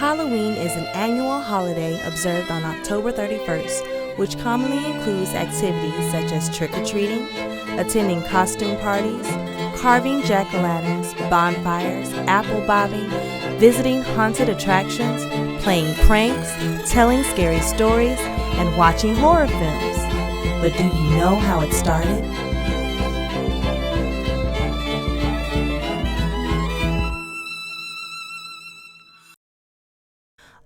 Halloween is an annual holiday observed on October 31st, which commonly includes activities such as trick-or-treating, attending costume parties, carving jack-o'-lanterns, bonfires, apple bobbing, visiting haunted attractions, playing pranks, telling scary stories, and watching horror films. But do you know how it started?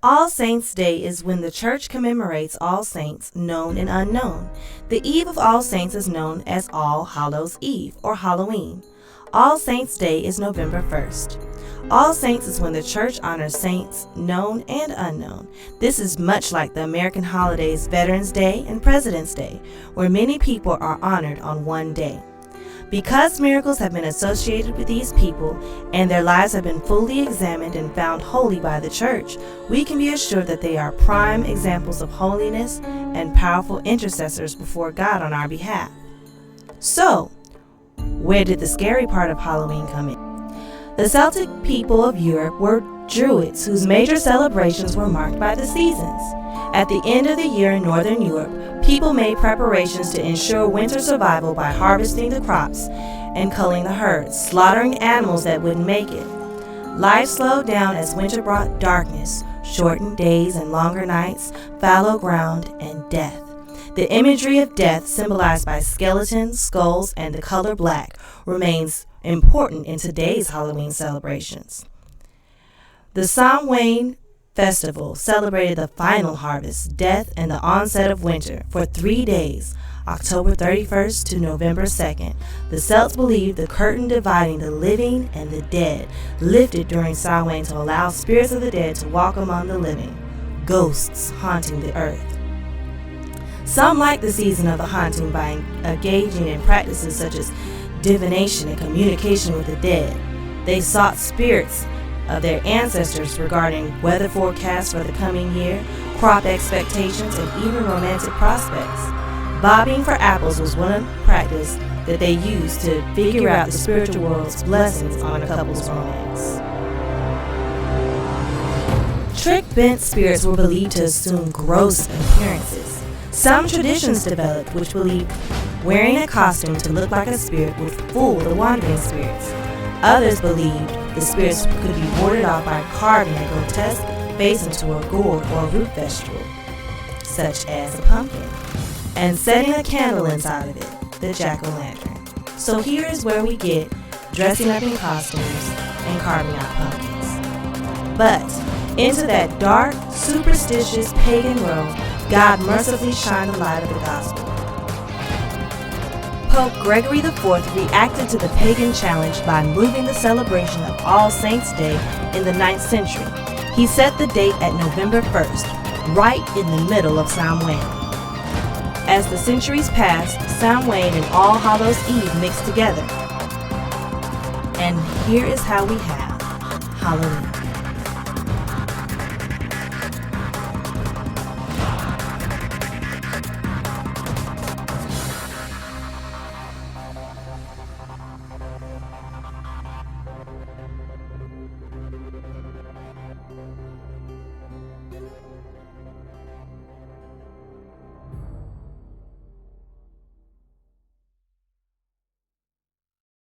All Saints' Day is when the church commemorates all saints, known and unknown. The Eve of All Saints is known as All Hallows' Eve, or Halloween. All Saints' Day is November 1st. All Saints is when the church honors saints, known and unknown. This is much like the American holidays Veterans Day and President's Day, where many people are honored on one day. Because miracles have been associated with these people and their lives have been fully examined and found holy by the church, we can be assured that they are prime examples of holiness and powerful intercessors before God on our behalf. So, where did the scary part of Halloween come in? The Celtic people of Europe were Druids whose major celebrations were marked by the seasons. At the end of the year in Northern Europe, people made preparations to ensure winter survival by harvesting the crops and culling the herds, slaughtering animals that wouldn't make it. Life slowed down as winter brought darkness, shortened days and longer nights, fallow ground, and death. The imagery of death, symbolized by skeletons, skulls, and the color black, remains important in today's Halloween celebrations. The Samhain Festival celebrated the final harvest, death, and the onset of winter for 3 days, October 31st to November 2nd. The Celts believed the curtain dividing the living and the dead lifted during Samhain to allow spirits of the dead to walk among the living, ghosts haunting the earth. Some liked the season of the haunting by engaging in practices such as divination and communication with the dead. They sought spirits of their ancestors regarding weather forecasts for the coming year, crop expectations, and even romantic prospects. Bobbing for apples was one practice that they used to figure out the spiritual world's blessings on a couple's romance. Trick-bent spirits were believed to assume gross appearances. Some traditions developed which believed wearing a costume to look like a spirit would fool the wandering spirits. Others believed the spirits could be warded off by carving a grotesque face into a gourd or root vegetable, such as a pumpkin, and setting a candle inside of it, the jack-o'-lantern. So here is where we get dressing up in costumes and carving out pumpkins. But into that dark, superstitious pagan world, God mercifully shined the light of the gospel. Pope Gregory IV reacted to the pagan challenge by moving the celebration of All Saints' Day in the 9th century. He set the date at November 1st, right in the middle of Samhain. As the centuries passed, Samhain and All Hallows' Eve mixed together. And here is how we have Halloween.